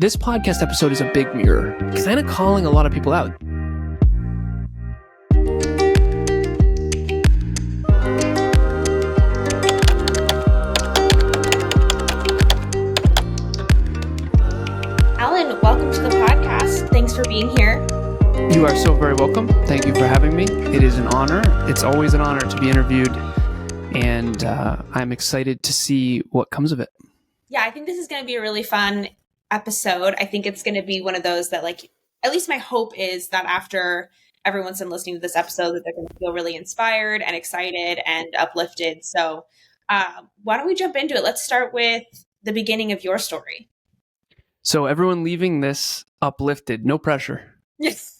This podcast episode is a big mirror, kind of calling a lot of people out. Alan, welcome to the podcast. Thanks for being here. You are so very welcome. Thank you for having me. It is an honor. It's always an honor to be interviewed, and I'm excited to see what comes of it. Yeah, I think this is going to be a really fun episode. I think it's going to be one of those that, like, at least my hope is that after everyone's been listening to this episode, that they're going to feel really inspired and excited and uplifted. So why don't we jump into it? Let's start with the beginning of your story. So everyone leaving this uplifted, no pressure. Yes.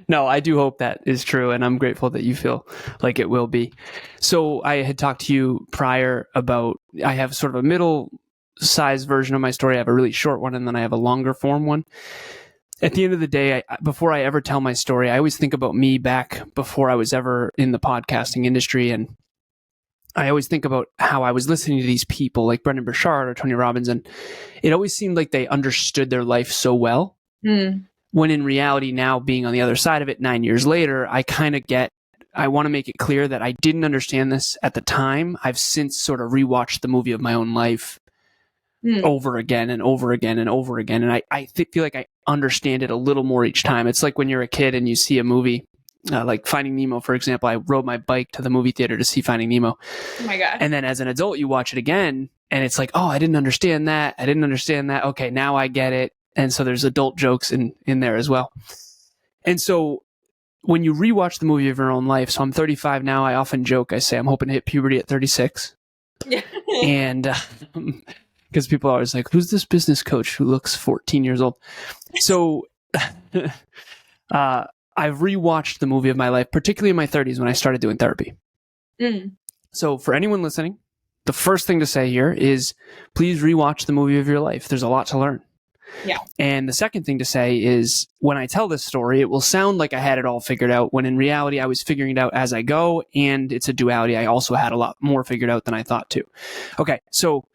No, I do hope that is true, and I'm grateful that you feel like it will be. So I had talked to you prior about, I have sort of a middle-sized version of my story. I have a really short one, and then I have a longer form one. At the end of the day, before I ever tell my story, I always think about me back before I was ever in the podcasting industry, and I always think about how I was listening to these people like Brendan Burchard or Tony Robbins, and it always seemed like they understood their life so well. When in reality, now being on the other side of it 9 years later, I want to make it clear that I didn't understand this at the time. I've since sort of rewatched the movie of my own life over again and over again and over again. And I feel like I understand it a little more each time. It's like when you're a kid and you see a movie, like Finding Nemo, for example. I rode my bike to the movie theater to see Finding Nemo. Oh my God. And then as an adult, you watch it again and it's like, oh, I didn't understand that. Okay, now I get it. And so there's adult jokes in there as well. And so when you rewatch the movie of your own life, so I'm 35 now, I often joke, I say I'm hoping to hit puberty at 36. Yeah. And because people are always like, who's this business coach who looks 14 years old? So I've rewatched the movie of my life, particularly in my 30s when I started doing therapy. So for anyone listening, the first thing to say here is please rewatch the movie of your life. There's a lot to learn. Yeah. And the second thing to say is when I tell this story, it will sound like I had it all figured out, when in reality, I was figuring it out as I go. And it's a duality. I also had a lot more figured out than I thought to. Okay. So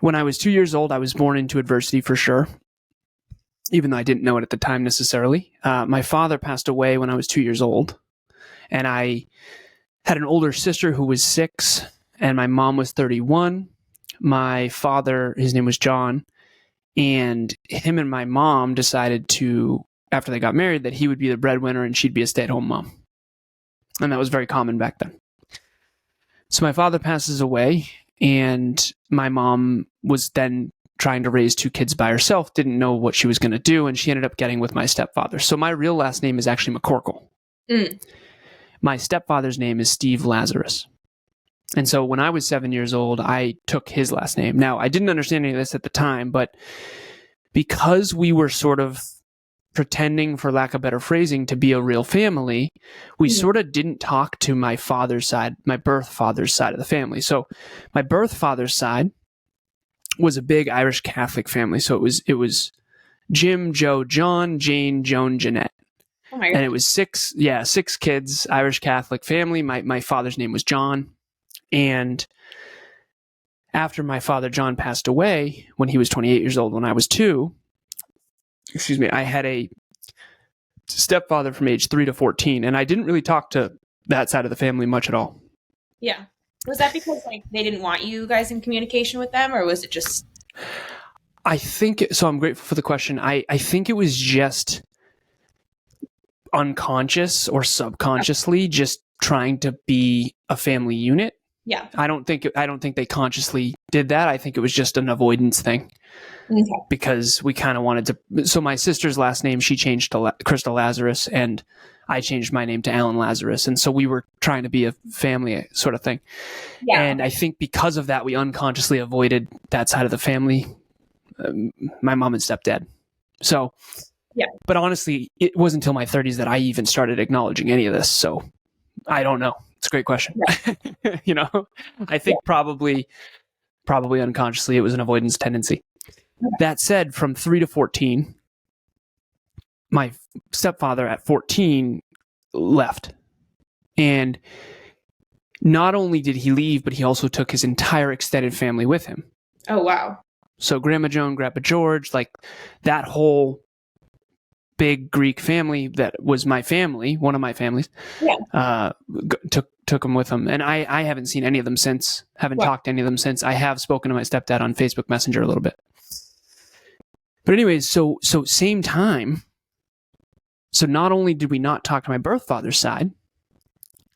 when I was 2 years old, I was born into adversity for sure, even though I didn't know it at the time necessarily. My father passed away when I was 2 years old, and I had an older sister who was 6, and my mom was 31. My father, his name was John. And him and my mom decided to, after they got married, that he would be the breadwinner and she'd be a stay-at-home mom. And that was very common back then. So my father passes away, and my mom was then trying to raise 2 kids by herself, didn't know what she was going to do, and she ended up getting with my stepfather. So my real last name is actually McCorkle. My stepfather's name is Steve Lazaros. And so when I was 7 years old, I took his last name. Now, I didn't understand any of this at the time, but because we were sort of pretending, for lack of better phrasing, to be a real family, we sort of didn't talk to my father's side, my birth father's side of the family. So my birth father's side was a big Irish Catholic family. So it was Jim, Joe, John, Jane, Joan, Jeanette. Oh my God. And it was 6 kids, Irish Catholic family. My father's name was John. And after my father, John, passed away when he was 28 years old, when I was 2, I had a stepfather from age 3 to 14, and I didn't really talk to that side of the family much at all. Yeah. Was that because they didn't want you guys in communication with them, or was it just? I think so. I'm grateful for the question. I think it was just unconscious or subconsciously just trying to be a family unit. Yeah. I don't think they consciously did that. I think it was just an avoidance thing. Okay. Because we kind of wanted to. So my sister's last name, she changed to Crystal Lazaros, and I changed my name to Alan Lazaros. And so we were trying to be a family sort of thing. Yeah. And I think because of that, we unconsciously avoided that side of the family, my mom and stepdad. So, yeah. But honestly, it wasn't until my 30s that I even started acknowledging any of this. So I don't know. It's a great question. Yeah. I think probably unconsciously it was an avoidance tendency. Okay. That said, from 3 to 14, my stepfather at 14 left. And not only did he leave, but he also took his entire extended family with him. Oh, wow. So Grandma Joan, Grandpa George, like that whole big Greek family that was my family, one of my families, took them with them. And I haven't seen any of them since, haven't talked to any of them since. I have spoken to my stepdad on Facebook Messenger a little bit. But anyways, so same time. So not only did we not talk to my birth father's side,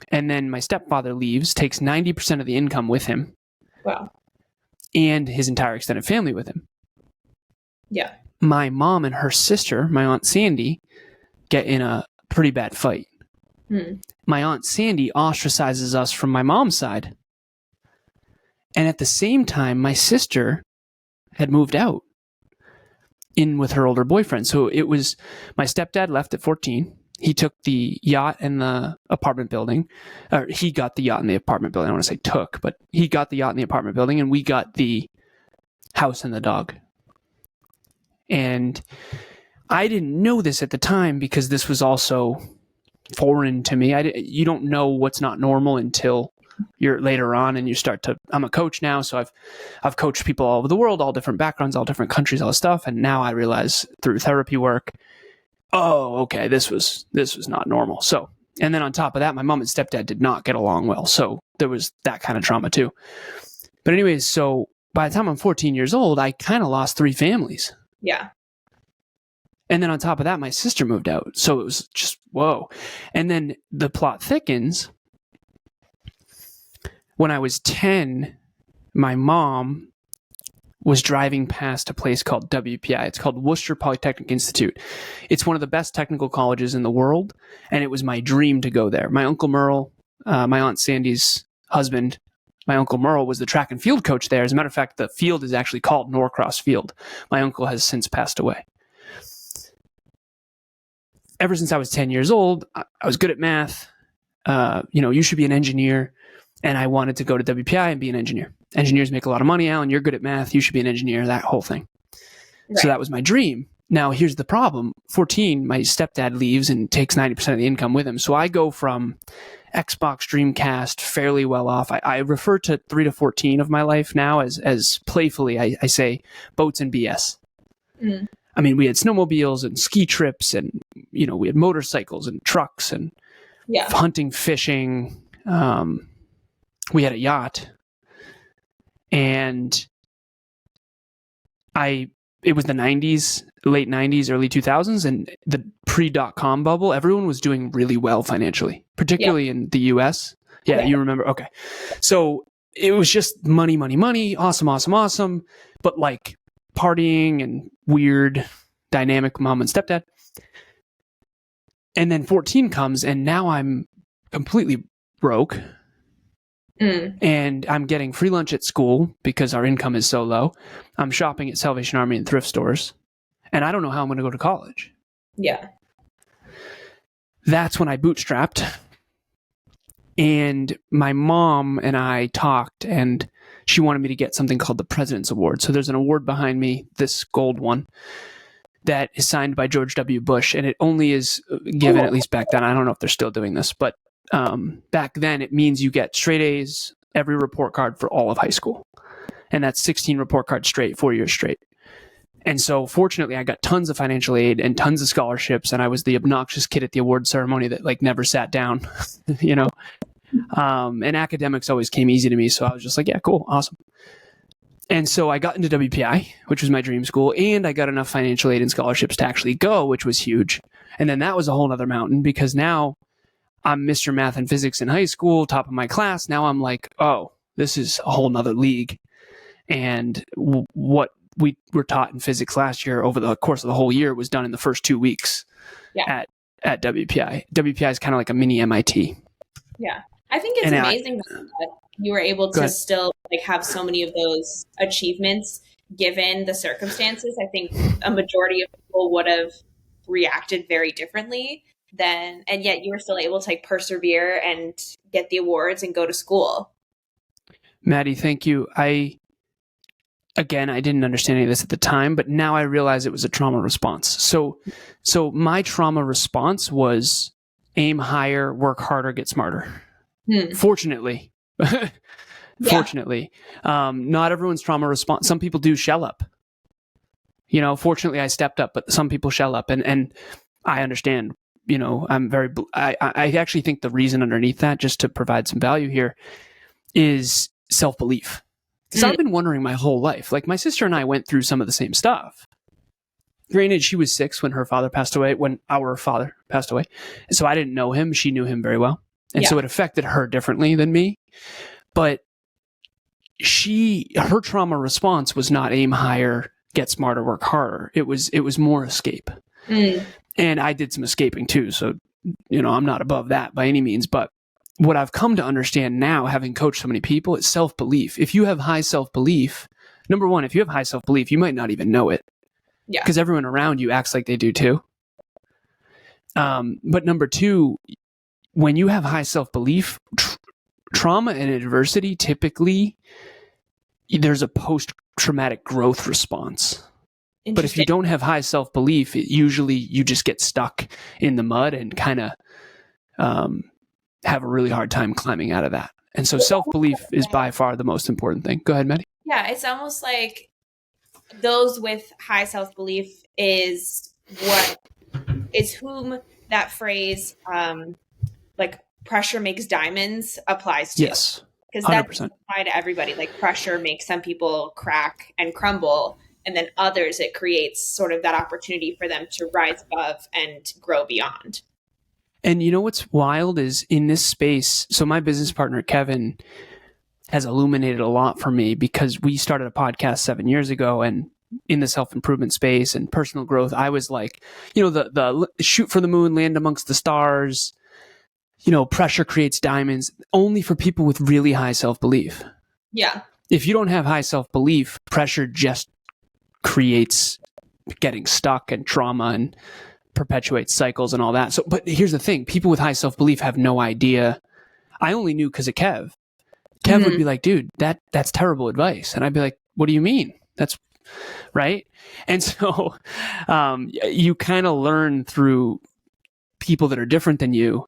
and then my stepfather leaves, takes 90% of the income with him. Wow. And his entire extended family with him. Yeah. My mom and her sister, my Aunt Sandy, get in a pretty bad fight. My Aunt Sandy ostracizes us from my mom's side. And at the same time, my sister had moved out in with her older boyfriend. So it was, my stepdad left at 14. He took the yacht and the apartment building. Or he got the yacht and the apartment building. I don't want to say took, but he got the yacht and the apartment building, and we got the house and the dog. And I didn't know this at the time because this was also foreign to me. You don't know what's not normal until you're later on and you start to, I'm a coach now. So I've coached people all over the world, all different backgrounds, all different countries, all this stuff. And now I realize through therapy work, oh, okay, this was not normal. So, and then on top of that, my mom and stepdad did not get along well. So there was that kind of trauma too. But anyways, so by the time I'm 14 years old, I kind of lost 3 families. Yeah. And then on top of that, my sister moved out. So it was just, whoa. And then the plot thickens. When I was 10, my mom was driving past a place called WPI. It's called Worcester Polytechnic Institute. It's one of the best technical colleges in the world. And it was my dream to go there. My Uncle Merle, my Aunt Sandy's husband, my Uncle Merle was the track and field coach there. As a matter of fact, the field is actually called Norcross Field. My uncle has since passed away. Ever since I was 10 years old, I was good at math. You should be an engineer. And I wanted to go to WPI and be an engineer. Engineers make a lot of money, Alan. You're good at math. You should be an engineer, that whole thing. Right. So that was my dream. Now, here's the problem. 14, my stepdad leaves and takes 90% of the income with him. So I go from Xbox, Dreamcast, fairly well off. I refer to 3 to 14 of my life now as playfully, I say, boats and BS. Mm. I mean, we had snowmobiles and ski trips and, we had motorcycles and trucks and hunting, fishing. We had a yacht, and it was the 90s, late 90s, early 2000s, and the pre-dot-com bubble. Everyone was doing really well financially, particularly in the US. Yeah, you remember? Okay. So it was just money, money, money. Awesome, awesome, awesome. But like partying and weird dynamic mom and stepdad. And then 14 comes, and now I'm completely broke. And I'm getting free lunch at school because our income is so low. I'm shopping at Salvation Army and thrift stores. And I don't know how I'm going to go to college. Yeah. That's when I bootstrapped. And my mom and I talked, and she wanted me to get something called the President's Award. So there's an award behind me, this gold one, that is signed by George W. Bush. And it only is given, at least back then. I don't know if they're still doing this, but back then it means you get straight A's, every report card for all of high school. And that's 16 report cards straight, 4 years straight. And so fortunately I got tons of financial aid and tons of scholarships. And I was the obnoxious kid at the award ceremony that like never sat down, and academics always came easy to me. So I was just like, yeah, cool. Awesome. And so I got into WPI, which was my dream school. And I got enough financial aid and scholarships to actually go, which was huge. And then that was a whole nother mountain because now I'm Mr. Math and Physics in high school, top of my class. Now I'm like, oh, this is a whole nother league. And what we were taught in physics last year over the course of the whole year was done in the first 2 weeks at WPI. WPI is kind of like a mini MIT. Yeah. I think it's amazing that you were able to still like have so many of those achievements given the circumstances. I think a majority of people would have reacted very differently. And yet you were still able to like persevere and get the awards and go to school. Maddie, thank you. I didn't understand any of this at the time, but now I realize it was a trauma response. So my trauma response was aim higher, work harder, get smarter. Fortunately, Fortunately, not everyone's trauma response. Some people do shell up. Fortunately I stepped up, but some people shell up, and I understand. I actually think the reason underneath that, just to provide some value here, is self-belief. Because I've been wondering my whole life. Like, my sister and I went through some of the same stuff. Granted, she was 6 when our father passed away. So I didn't know him. She knew him very well. And so it affected her differently than me. But her trauma response was not aim higher, get smarter, work harder. It was more escape. And I did some escaping too. So, I'm not above that by any means. But what I've come to understand now, having coached so many people, is self-belief. If you have high self-belief, number one, if you have high self-belief, you might not even know it. Yeah. Because everyone around you acts like they do too. But number two, when you have high self-belief, trauma and adversity, typically there's a post-traumatic growth response. But if you don't have high self-belief, usually you just get stuck in the mud and kind of have a really hard time climbing out of that. And so self-belief is by far the most important thing. Go ahead, Maddie. Yeah, it's almost like those with high self-belief is whom that phrase, like pressure makes diamonds, applies to. Yes, because that doesn't apply to everybody. Like, pressure makes some people crack and crumble, and then others, it creates sort of that opportunity for them to rise above and grow beyond. And you know what's wild is in this space, so my business partner, Kevin, has illuminated a lot for me, because we started a podcast 7 years ago, and in the self-improvement space and personal growth, I was like, the shoot for the moon, land amongst the stars, pressure creates diamonds, only for people with really high self-belief. Yeah. If you don't have high self-belief, pressure just creates getting stuck and trauma and perpetuates cycles and all that. So, but here's the thing. People with high self-belief have no idea. I only knew because of Kev. Kev would be like, dude, that's terrible advice. And I'd be like, what do you mean? That's right. And so you kind of learn through people that are different than you.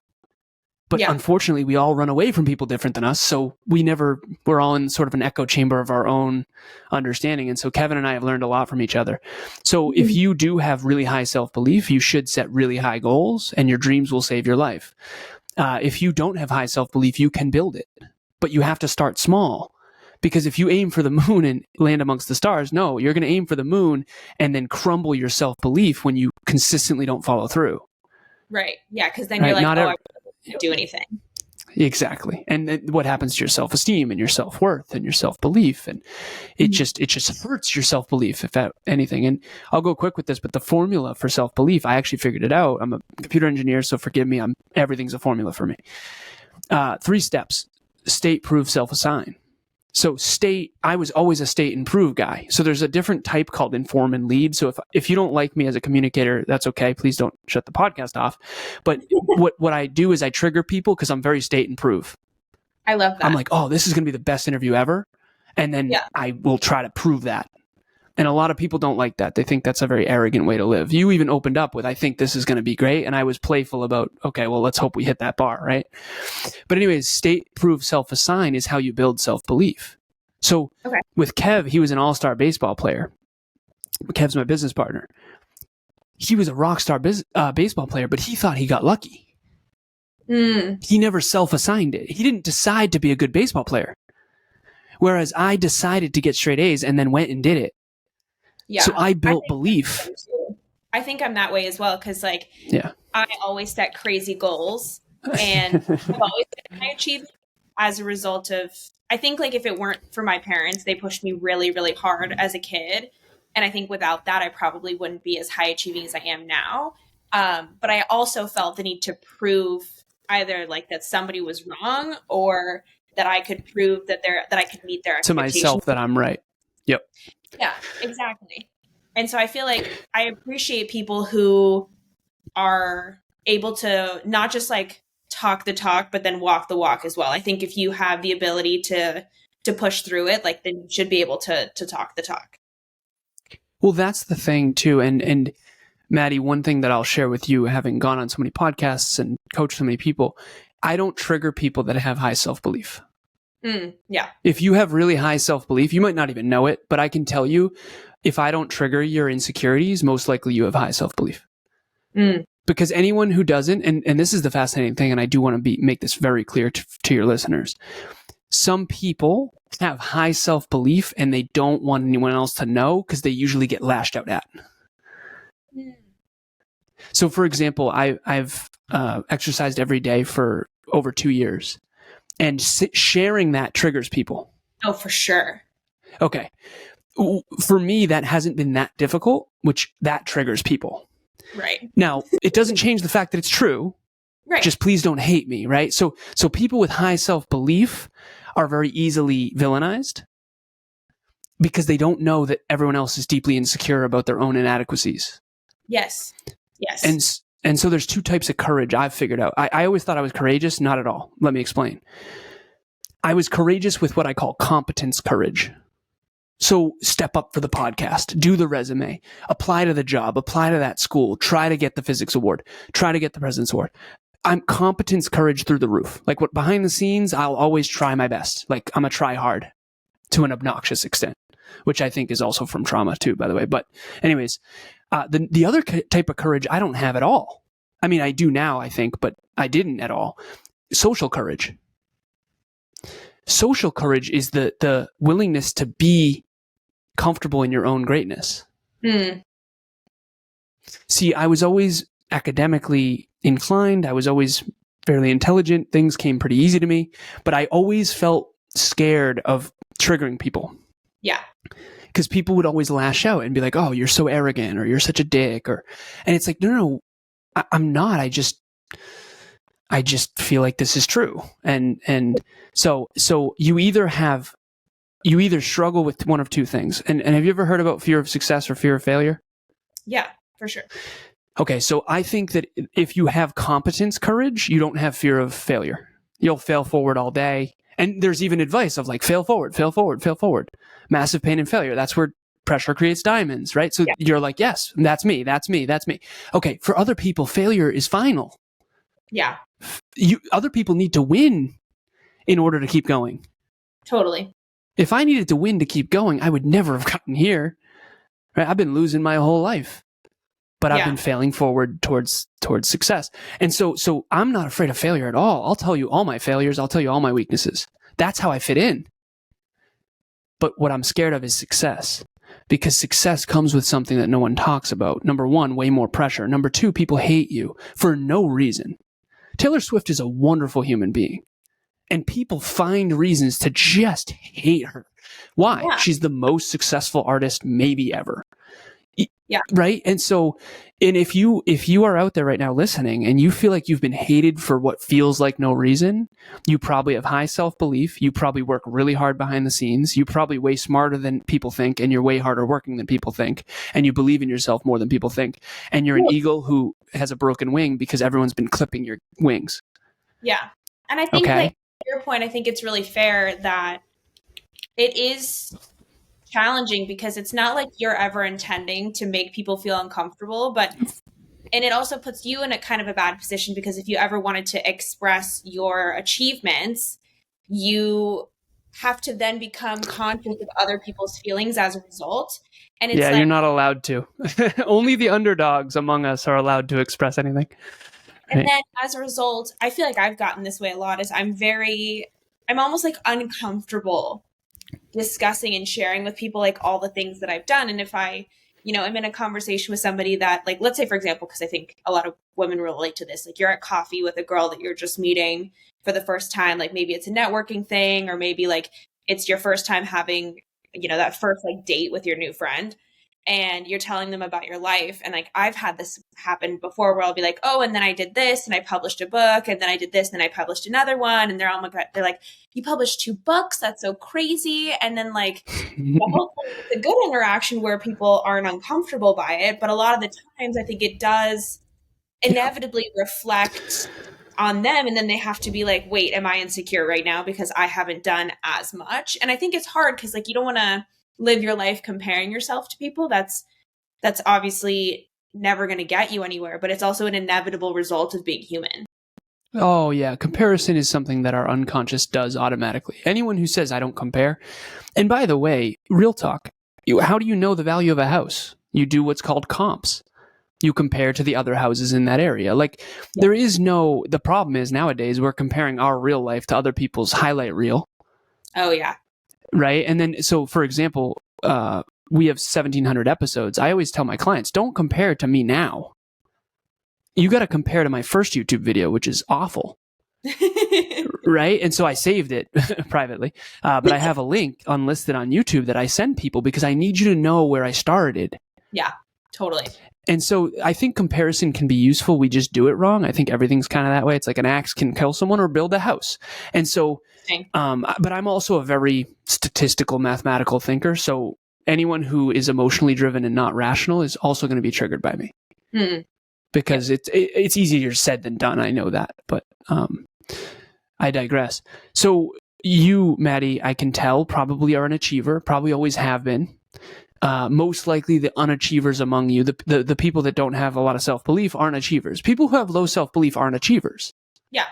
But unfortunately, we all run away from people different than us. So we're all in sort of an echo chamber of our own understanding. And so Kevin and I have learned a lot from each other. So if you do have really high self-belief, you should set really high goals, and your dreams will save your life. If you don't have high self-belief, you can build it, but you have to start small. Because if you aim for the moon and land amongst the stars, no, you're going to aim for the moon and then crumble your self-belief when you consistently don't follow through. Right. Yeah. Because then you're like, I can't do anything. Exactly. And what happens to your self-esteem and your self-worth and your self-belief? And it just hurts your self-belief, if anything. And I'll go quick with this, but the formula for self-belief, I actually figured it out. I'm a computer engineer, so forgive me. Everything's a formula for me. 3 steps: state, prove, self-assign. So I was always a state and prove guy. So there's a different type called inform and lead. So if you don't like me as a communicator, that's okay. Please don't shut the podcast off. But what I do is I trigger people because I'm very state and prove. I love that. I'm like, oh, this is going to be the best interview ever. And then I will try to prove that. And a lot of people don't like that. They think that's a very arrogant way to live. You even opened up with, I think this is going to be great. And I was playful about, okay, well, let's hope we hit that bar, right? But anyways, state, prove, self-assign is how you build self-belief. So with Kev, he was an all-star baseball player. Kev's my business partner. He was a rock star baseball player, but he thought he got lucky. He never self-assigned it. He didn't decide to be a good baseball player. Whereas I decided to get straight A's and then went and did it. Yeah. So I built belief. I think I'm that way as well, because I always set crazy goals, and I've always been high achieving as a result of, I think if it weren't for my parents, they pushed me really, really hard as a kid. And I think without that, I probably wouldn't be as high achieving as I am now. But I also felt the need to prove either that somebody was wrong, or that I could prove that I could meet their expectations. To myself that I'm right. Yep. Yeah, exactly. And so I feel like I appreciate people who are able to not just talk the talk, but then walk the walk as well. I think if you have the ability to push through it, then you should be able to talk the talk. Well, that's the thing too. And Maddie, one thing that I'll share with you, having gone on so many podcasts and coached so many people, I don't trigger people that have high self-belief. Yeah. If you have really high self-belief, you might not even know it, but I can tell you, if I don't trigger your insecurities, most likely you have high self-belief. Because anyone who doesn't, and this is the fascinating thing, and I do want to make this very clear to your listeners. Some people have high self-belief and they don't want anyone else to know because they usually get lashed out at. So, for example, I've exercised every day for over 2 years, and sharing that triggers people. Oh, for sure. Okay. For me, that hasn't been that difficult, which that triggers people. Right. Now, it doesn't change the fact that it's true. Right. Just please don't hate me, right? So people with high self-belief are very easily villainized because they don't know that everyone else is deeply insecure about their own inadequacies. Yes. Yes. And so there's 2 types of courage I've figured out. I always thought I was courageous. Not at all. Let me explain. I was courageous with what I call competence courage. So step up for the podcast, do the resume, apply to the job, apply to that school, try to get the physics award, try to get the president's award. I'm competence courage through the roof. Like, what behind the scenes, I'll always try my best. Like, I'm a try hard to an obnoxious extent, which I think is also from trauma too, by the way. But anyways, the other type of courage I don't have at all. I mean, I do now, I think, but I didn't at all. Social courage. Social courage is the willingness to be comfortable in your own greatness. See, I was always academically inclined. I was always fairly intelligent. Things came pretty easy to me, but I always felt scared of triggering people. Yeah. Because people would always lash out and be like, "Oh, you're so arrogant," or "You're such a dick," and it's like, no, I'm not. I just feel like this is true. And so you either struggle with one of 2 things. And have you ever heard about fear of success or fear of failure? Yeah, for sure. Okay, so I think that if you have competence courage, you don't have fear of failure. You'll fail forward all day. And there's even advice of like, fail forward, fail forward, fail forward. Massive pain and failure. That's where pressure creates diamonds, right? So you're like, yes, that's me, that's me, that's me. Okay, for other people, failure is final. Yeah. Other people need to win in order to keep going. Totally. If I needed to win to keep going, I would never have gotten here. Right? I've been losing my whole life, but I've been failing forward towards success. And so I'm not afraid of failure at all. I'll tell you all my failures. I'll tell you all my weaknesses. That's how I fit in. But what I'm scared of is success, because success comes with something that no one talks about. Number 1, way more pressure. Number 2, people hate you for no reason. Taylor Swift is a wonderful human being, and people find reasons to just hate her. Why? Yeah. She's the most successful artist maybe ever. Yeah. Right. And so, and if you are out there right now listening and you feel like you've been hated for what feels like no reason, you probably have high self-belief. You probably work really hard behind the scenes. You probably way smarter than people think, and you're way harder working than people think. And you believe in yourself more than people think. And you're an eagle who has a broken wing because everyone's been clipping your wings. Yeah. And I think like to your point, I think it's really fair that it is challenging because it's not like you're ever intending to make people feel uncomfortable, and it also puts you in a kind of a bad position, because if you ever wanted to express your achievements, you have to then become conscious of other people's feelings as a result. And it's you're not allowed to. Only the underdogs among us are allowed to express anything. And then as a result, I feel like I've gotten this way a lot, is I'm almost like uncomfortable discussing and sharing with people like all the things that I've done. And if I, I'm in a conversation with somebody that, like, let's say, for example, because I think a lot of women relate to this, like you're at coffee with a girl that you're just meeting for the first time, like maybe it's a networking thing, or maybe like it's your first time having, that first like date with your new friend, and you're telling them about your life. And like, I've had this happen before where I'll be like, oh, and then I did this and I published a book, and then I did this and then I published another one. And they're, oh my God, they're like, you published 2 books? That's so crazy. And then like, it's a good interaction where people aren't uncomfortable by it. But a lot of the times I think it does inevitably reflect on them. And then they have to be like, wait, am I insecure right now because I haven't done as much? And I think it's hard because like, you don't want to live your life comparing yourself to people. That's obviously never going to get you anywhere, but it's also an inevitable result of being human. Oh, yeah. Comparison is something that our unconscious does automatically. Anyone who says, I don't compare. And by the way, real talk, how do you know the value of a house? You do what's called comps. You compare to the other houses in that area. Like, there is no, the problem is nowadays we're comparing our real life to other people's highlight reel. Oh, yeah. Right. And then, so for example, we have 1,700 episodes. I always tell my clients, don't compare to me now. You got to compare to my first YouTube video, which is awful. Right. And so I saved it privately. But I have a link unlisted on YouTube that I send people because I need you to know where I started. Yeah, totally. And so I think comparison can be useful. We just do it wrong. I think everything's kind of that way. It's like an axe can kill someone or build a house. And so, but I'm also a very statistical, mathematical thinker. So anyone who is emotionally driven and not rational is also going to be triggered by me. Because it's easier said than done. I know that, but I digress. So you, Maddie, I can tell probably are an achiever, probably always have been. Most likely the unachievers among you, the people that don't have a lot of self-belief aren't achievers. People who have low self-belief aren't achievers. Yeah.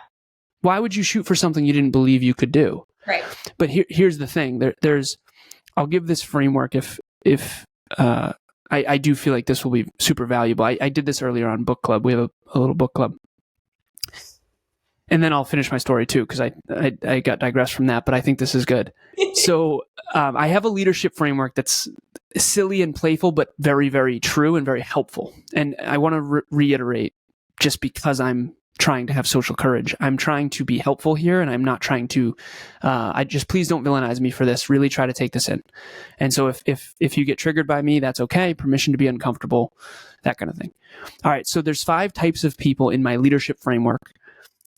Why would you shoot for something you didn't believe you could do? Right. But here's the thing. I'll give this framework if I do feel like this will be super valuable. I did this earlier on book club. We have a little book club. And then I'll finish my story too, because I got digressed from that, but I think this is good. So I have a leadership framework that's silly and playful, but very, very true and very helpful. And I want to reiterate, just because I'm trying to have social courage, I'm trying to be helpful here, and I'm not trying to, please don't villainize me for this. Really try to take this in. And so if you get triggered by me, that's okay. Permission to be uncomfortable, that kind of thing. All right. So there's 5 types of people in my leadership framework.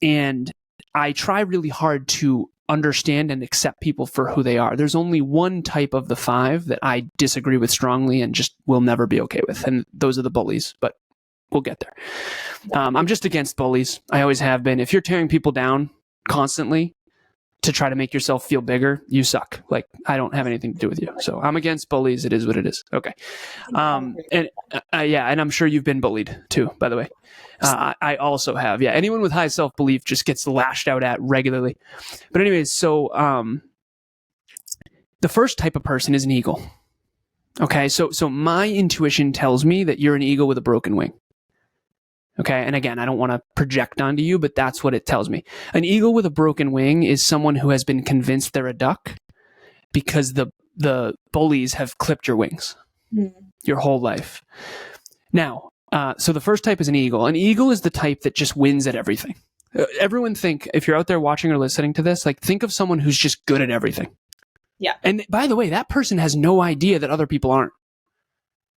And I try really hard to understand and accept people for who they are. There's only one type of the 5 that I disagree with strongly and just will never be okay with. And those are the bullies, but we'll get there. I'm just against bullies. I always have been. If you're tearing people down constantly to try to make yourself feel bigger, you suck. Like, I don't have anything to do with you. So I'm against bullies. It is what it is. Okay. And I'm sure you've been bullied too, by the way. I also have. Yeah. Anyone with high self-belief just gets lashed out at regularly. But anyways, so the first type of person is an eagle. Okay. So my intuition tells me that you're an eagle with a broken wing. Okay. And again, I don't want to project onto you, but that's what it tells me. An eagle with a broken wing is someone who has been convinced they're a duck because the bullies have clipped your wings your whole life. Now, so the first type is an eagle. An eagle is the type that just wins at everything. Everyone think, if you're out there watching or listening to this, like, think of someone who's just good at everything. Yeah. And by the way, that person has no idea that other people aren't.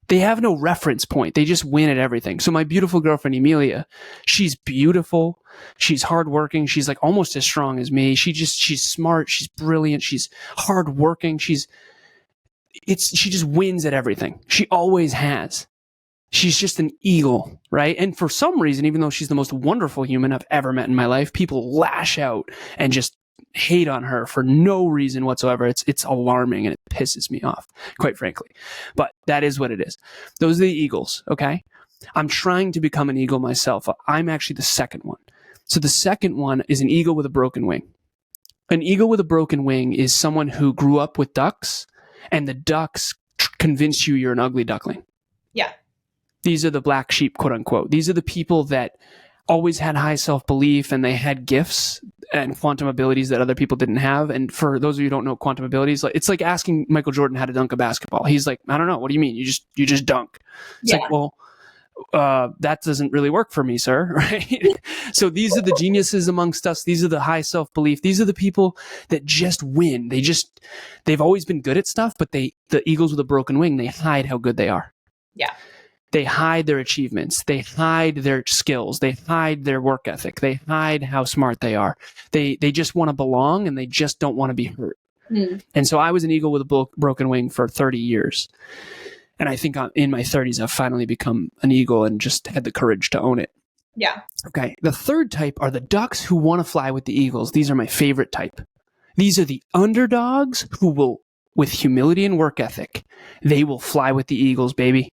They have no reference point. They just win at everything. So my beautiful girlfriend, Emilia, she's beautiful. She's hardworking. She's like almost as strong as me. She's smart. She's brilliant. She's hardworking. She just wins at everything. She always has. She's just an eagle, right? And for some reason, even though she's the most wonderful human I've ever met in my life, people lash out and just hate on her for no reason whatsoever. It's alarming and it pisses me off, quite frankly. But that is what it is. Those are the eagles, okay? I'm trying to become an eagle myself. I'm actually the second one. So the second one is an eagle with a broken wing. An eagle with a broken wing is someone who grew up with ducks, and the ducks convince you you're an ugly duckling. Yeah. These are the black sheep, quote unquote. These are the people that always had high self-belief, and they had gifts and quantum abilities that other people didn't have. And for those of you who don't know quantum abilities, it's like asking Michael Jordan how to dunk a basketball. He's like, I don't know. What do you mean? You just dunk. It's like, well, that doesn't really work for me, sir. Right? So these are the geniuses amongst us. These are the high self-belief. These are the people that just win. They've always been good at stuff, but the eagles with a broken wing, they hide how good they are. Yeah. They hide their achievements. They hide their skills. They hide their work ethic. They hide how smart they are. They just want to belong, and they just don't want to be hurt. And so I was an eagle with a broken wing for 30 years. And I think in my 30s, I've finally become an eagle and just had the courage to own it. Yeah. Okay. The third type are the ducks who want to fly with the eagles. These are my favorite type. These are the underdogs who will, with humility and work ethic, they will fly with the eagles, baby.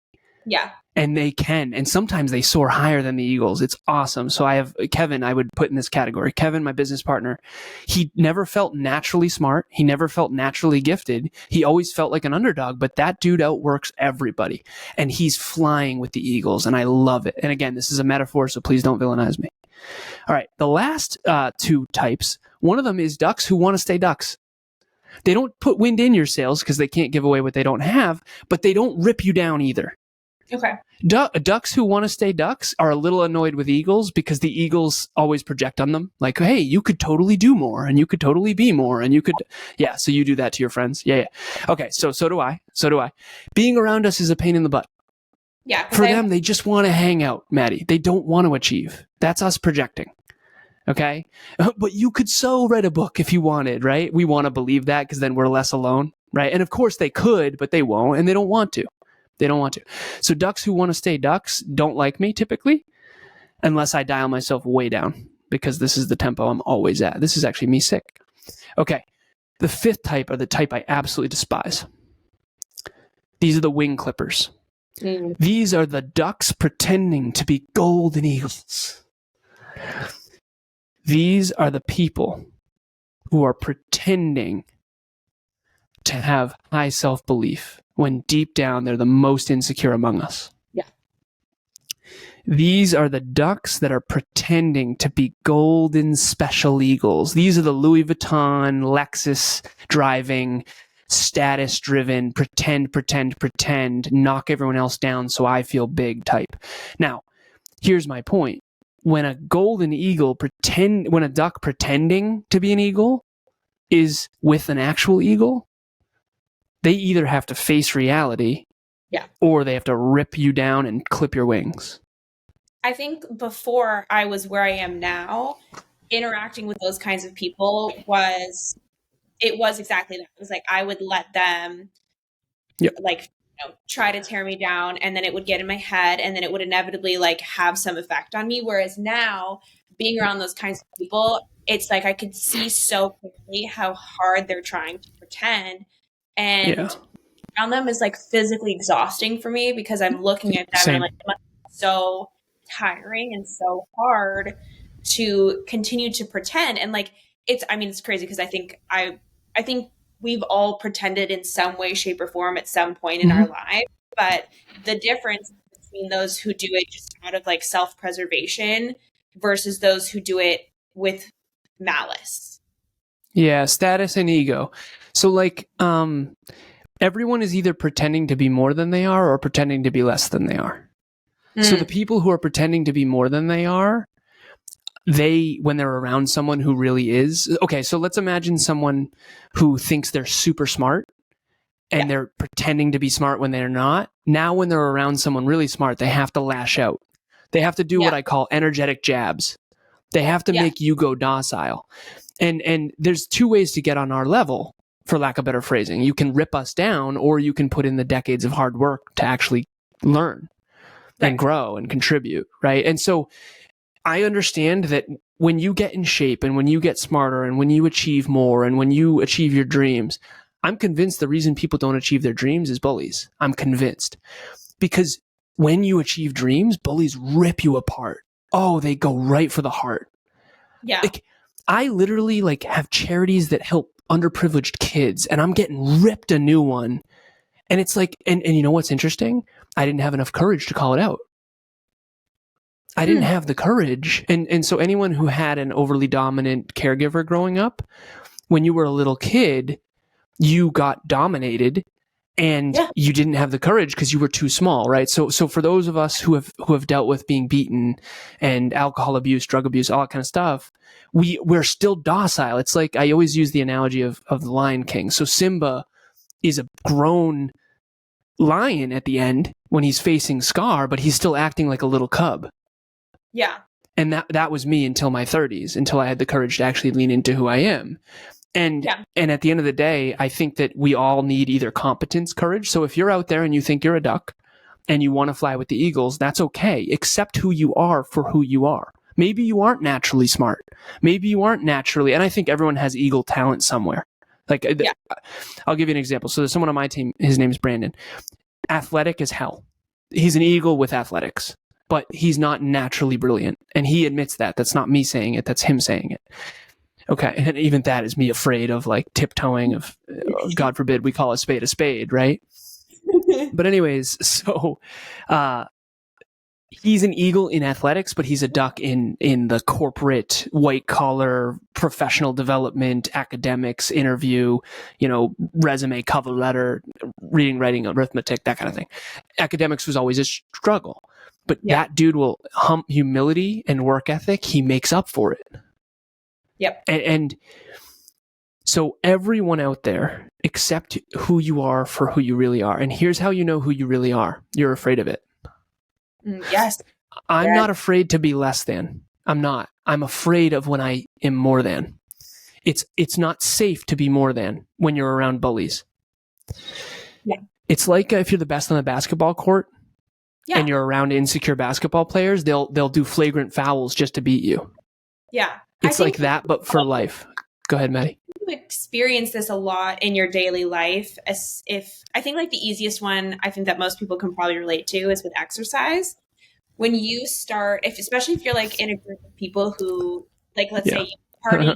Yeah. And they can. And sometimes they soar higher than the eagles. It's awesome. So I have Kevin, I would put in this category. Kevin, my business partner, he never felt naturally smart. He never felt naturally gifted. He always felt like an underdog, but that dude outworks everybody. And he's flying with the eagles. And I love it. And again, this is a metaphor, so please don't villainize me. All right. The last two types, one of them is ducks who want to stay ducks. They don't put wind in your sails because they can't give away what they don't have, but they don't rip you down either. Okay. Ducks who want to stay ducks are a little annoyed with eagles because the eagles always project on them. Like, hey, you could totally do more and you could totally be more and you could. Yeah. So you do that to your friends. Yeah. Okay. So do I. Being around us is a pain in the butt. Yeah. For them, they just want to hang out, Maddie. They don't want to achieve. That's us projecting. Okay. But you could so write a book if you wanted, right? We want to believe that because then we're less alone, right? And of course they could, but they won't and they don't want to. So ducks who want to stay ducks don't like me typically, unless I dial myself way down because this is the tempo I'm always at. This is actually me sick. Okay. The fifth type are the type I absolutely despise. These are the wing clippers. These are the ducks pretending to be golden eagles. These are the people who are pretending to have high self-belief when deep down they're the most insecure among us. Yeah. These are the ducks that are pretending to be golden special eagles. These are the Louis Vuitton, Lexus driving, status driven, pretend, knock everyone else down so I feel big type. Now, here's my point. When a duck pretending to be an eagle is with an actual eagle, they either have to face reality or they have to rip you down and clip your wings. I think before I was where I am now, interacting with those kinds of people was exactly that. It was like I would let them try to tear me down, and then it would get in my head, and then it would inevitably like have some effect on me. Whereas now, being around those kinds of people, it's like I could see so clearly how hard they're trying to pretend. And around them is like physically exhausting for me because I'm looking at them and I'm like, it must be so tiring and so hard to continue to pretend. And like, it's crazy because I think we've all pretended in some way, shape, or form at some point in our life. But the difference between those who do it just out of like self-preservation versus those who do it with malice. Yeah, status and ego. So like everyone is either pretending to be more than they are or pretending to be less than they are. So the people who are pretending to be more than they are, when they're around someone who really is, okay, so let's imagine someone who thinks they're super smart and they're pretending to be smart when they're not. Now when they're around someone really smart, they have to lash out. They have to do what I call energetic jabs. They have to make you go docile. And there's two ways to get on our level, for lack of better phrasing. You can rip us down or you can put in the decades of hard work to actually learn and grow and contribute, right? And so I understand that when you get in shape and when you get smarter and when you achieve more and when you achieve your dreams, I'm convinced the reason people don't achieve their dreams is bullies. I'm convinced. Because when you achieve dreams, bullies rip you apart. Oh, they go right for the heart. Yeah. Like, I literally like have charities that help underprivileged kids and I'm getting ripped a new one. And it's like, and you know what's interesting? I didn't have enough courage to call it out. I didn't have the courage. And so anyone who had an overly dominant caregiver growing up, when you were a little kid, you got dominated and you didn't have the courage because you were too small, right? So for those of us who have dealt with being beaten and alcohol abuse, drug abuse, all that kind of stuff, we're still docile. It's like I always use the analogy of the Lion King. So Simba is a grown lion at the end when he's facing Scar, but he's still acting like a little cub. Yeah. And that was me until my 30s, until I had the courage to actually lean into who I am. And at the end of the day, I think that we all need either competence, courage. So if you're out there and you think you're a duck and you want to fly with the eagles, that's okay. Accept who you are for who you are. Maybe you aren't naturally smart. Maybe you aren't naturally, and I think everyone has eagle talent somewhere. Like, I'll give you an example. So there's someone on my team, his name is Brandon. Athletic as hell. he's an eagle with athletics, but he's not naturally brilliant. And he admits that. That's not me saying it. That's him saying it. Okay. And even that is me afraid of like tiptoeing of, God forbid, we call a spade, right? But anyways, so he's an eagle in athletics, but he's a duck in the corporate, white collar, professional development, academics, interview, resume, cover letter, reading, writing, arithmetic, that kind of thing. Academics was always a struggle, but that dude will hump humility and work ethic. He makes up for it. Yep. And so everyone out there, accept who you are for who you really are. And here's how you know who you really are. You're afraid of it. Yes. I'm not afraid to be less than. I'm not. I'm afraid of when I am more than. It's not safe to be more than when you're around bullies. Yeah. It's like if you're the best on the basketball court and you're around insecure basketball players, they'll do flagrant fouls just to beat you. Yeah. It's like that, but for life. Go ahead, Maddie. You experience this a lot in your daily life. I think like the easiest one I think that most people can probably relate to is with exercise. When you start, especially if you're like in a group of people who like, let's say you party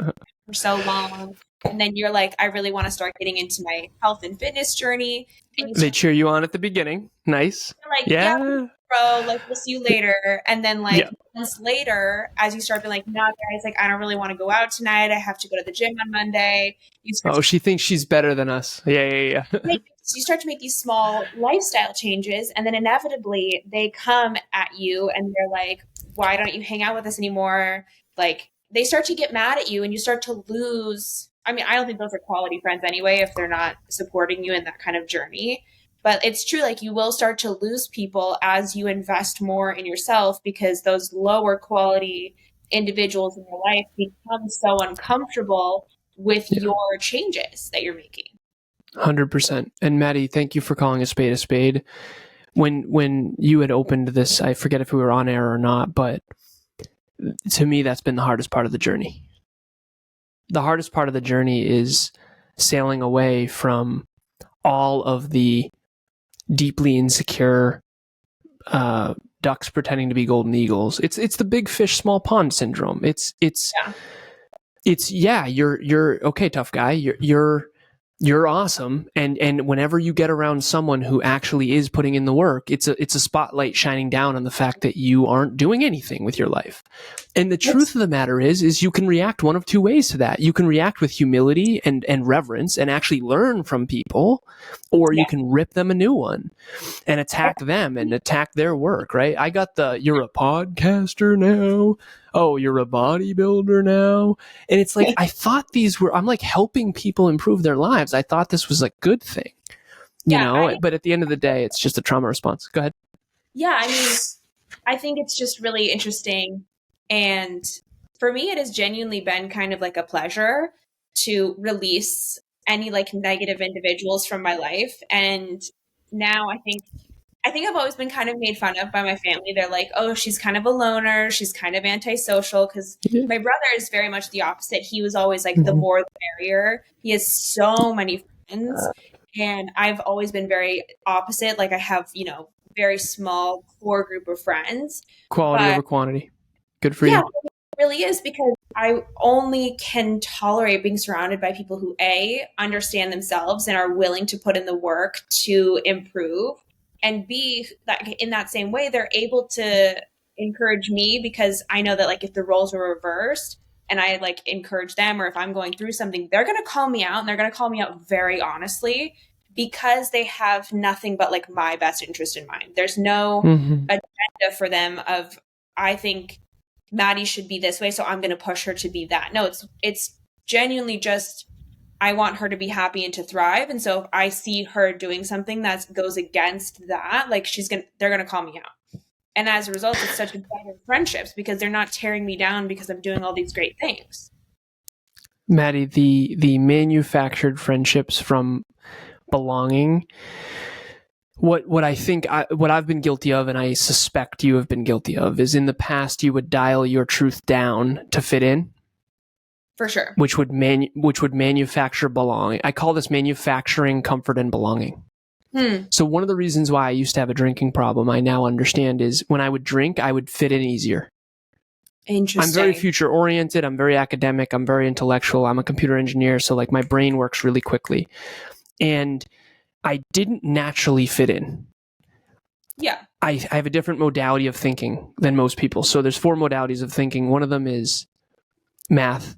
for so long, and then you're like, I really want to start getting into my health and fitness journey. And they cheer you on at the beginning. Nice. Like, yeah, bro, like we'll see you later. And then like months later, as you start being like, no, guys, like I don't really want to go out tonight. I have to go to the gym on Monday. She thinks she's better than us. Yeah. So you start to make these small lifestyle changes, and then inevitably they come at you and they're like, why don't you hang out with us anymore? Like they start to get mad at you and you start to lose. I mean, I don't think those are quality friends anyway, if they're not supporting you in that kind of journey. But it's true, like you will start to lose people as you invest more in yourself because those lower quality individuals in your life become so uncomfortable with your changes that you're making. 100%. And Maddie, thank you for calling a spade a spade. When you had opened this, I forget if we were on air or not, but to me, that's been the hardest part of the journey. The hardest part of the journey is sailing away from all of the deeply insecure ducks pretending to be golden eagles. It's the big fish, small pond syndrome. You're okay, tough guy. You're awesome. And whenever you get around someone who actually is putting in the work, it's a spotlight shining down on the fact that you aren't doing anything with your life. And the truth of the matter is you can react one of two ways to that. You can react with humility and reverence and actually learn from people, or you can rip them a new one and attack them and attack their work, right? I got you're a podcaster now. Oh, you're a bodybuilder now. And it's like, I thought I'm like helping people improve their lives. I thought this was a good thing, but at the end of the day, it's just a trauma response. Go ahead. Yeah. I mean, I think it's just really interesting. And for me, it has genuinely been kind of like a pleasure to release any like negative individuals from my life. And now I think I've always been kind of made fun of by my family. They're like, oh, she's kind of a loner. She's kind of antisocial. Because my brother is very much the opposite. He was always like the more the merrier. He has so many friends. And I've always been very opposite. Like I have, very small core group of friends. Quality over quantity. Good for you. Yeah, it really is, because I only can tolerate being surrounded by people who A, understand themselves and are willing to put in the work to improve. And B, that in that same way, they're able to encourage me, because I know that like if the roles were reversed and I like encourage them, or if I'm going through something, they're going to call me out, and they're going to call me out very honestly, because they have nothing but like my best interest in mind. There's no agenda for them of, I think Maddie should be this way, so I'm going to push her to be that. No, it's genuinely just, I want her to be happy and to thrive. And so if I see her doing something that goes against that, like they're going to call me out. And as a result, it's such a better friendships, because they're not tearing me down because I'm doing all these great things. Maddie, the manufactured friendships from belonging, what I think what I've been guilty of, and I suspect you have been guilty of, is in the past you would dial your truth down to fit in. For sure. Which would manufacture belonging. I call this manufacturing comfort and belonging. So one of the reasons why I used to have a drinking problem, I now understand, is when I would drink, I would fit in easier. Interesting. I'm very future oriented. I'm very academic. I'm very intellectual. I'm a computer engineer. So like my brain works really quickly. And I didn't naturally fit in. Yeah. I have a different modality of thinking than most people. So there's 4 modalities of thinking. One of them is math.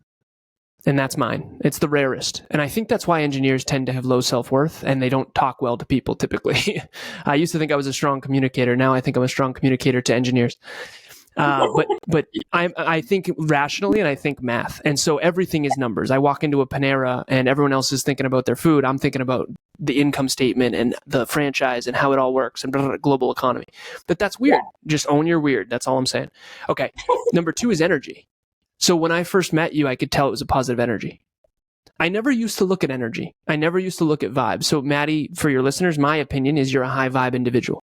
And that's mine. It's the rarest. And I think that's why engineers tend to have low self-worth and they don't talk well to people typically. I used to think I was a strong communicator. Now I think I'm a strong communicator to engineers. But I think rationally and I think math. And so everything is numbers. I walk into a Panera and everyone else is thinking about their food. I'm thinking about the income statement and the franchise and how it all works and blah, blah, blah, global economy. But that's weird. Yeah. Just own your weird. That's all I'm saying. Okay. Number 2 is energy. So when I first met you, I could tell it was a positive energy. I never used to look at energy. I never used to look at vibes. So Maddie, for your listeners, my opinion is you're a high vibe individual.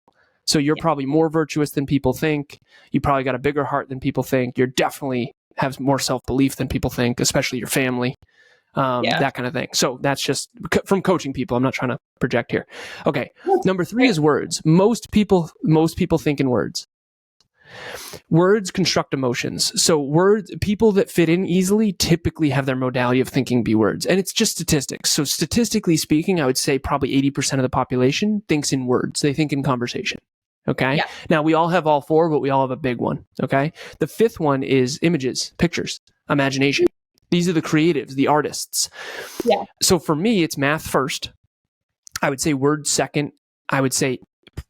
So you're probably more virtuous than people think. You probably got a bigger heart than people think. You're definitely have more self-belief than people think, especially your family, that kind of thing. So that's just from coaching people. I'm not trying to project here. Okay. Number 3 is words. Most people think in words. Words construct emotions. So people that fit in easily typically have their modality of thinking be words. And it's just statistics. So statistically speaking, I would say probably 80% of the population thinks in words. They think in conversation. Okay. Yeah. Now we all have all 4, but we all have a big one. Okay. The 5th one is images, pictures, imagination. These are the creatives, the artists. Yeah. So for me, it's math first. I would say words second. I would say